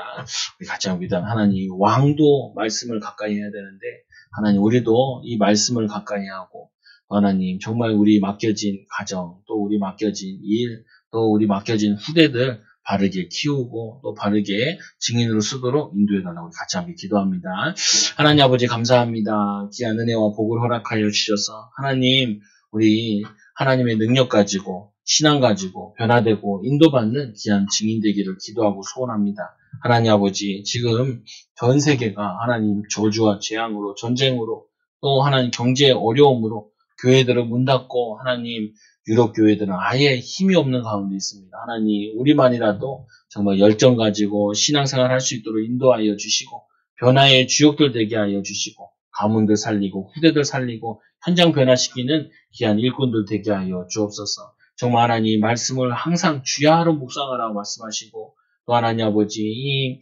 우리 같이 한번 기도하면 하나님 왕도 말씀을 가까이 해야 되는데 하나님 우리도 이 말씀을 가까이 하고 하나님 정말 우리 맡겨진 가정 또 우리 맡겨진 일 또 우리 맡겨진 후대들 바르게 키우고 또 바르게 증인으로 쓰도록 인도해달라고 같이 함께 기도합니다. 하나님 아버지 감사합니다. 귀한 은혜와 복을 허락하여 주셔서 하나님 우리 하나님의 능력 가지고 신앙 가지고 변화되고 인도받는 귀한 증인 되기를 기도하고 소원합니다. 하나님 아버지 지금 전 세계가 하나님 저주와 재앙으로 전쟁으로 또 하나님 경제 어려움으로 교회들을 문 닫고 하나님 유럽 교회들은 아예 힘이 없는 가운데 있습니다. 하나님 우리만이라도 정말 열정 가지고 신앙생활 할 수 있도록 인도하여 주시고 변화의 주역들 되게 하여 주시고 가문들 살리고 후대들 살리고 현장 변화시키는 귀한 일꾼들 되게 하여 주옵소서. 정말 하나님 말씀을 항상 주야로 묵상하라고 말씀하시고 또 하나님 아버지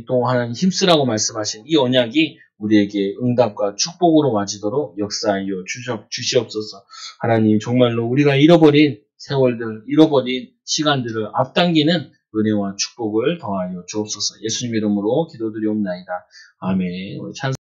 또 하나님 힘쓰라고 말씀하신 이 언약이 우리에게 응답과 축복으로 와지도록 역사하여 주시옵소서. 하나님 정말로 우리가 잃어버린 세월들, 잃어버린 시간들을 앞당기는 은혜와 축복을 더하여 주옵소서. 예수님 이름으로 기도드리옵나이다. 아멘.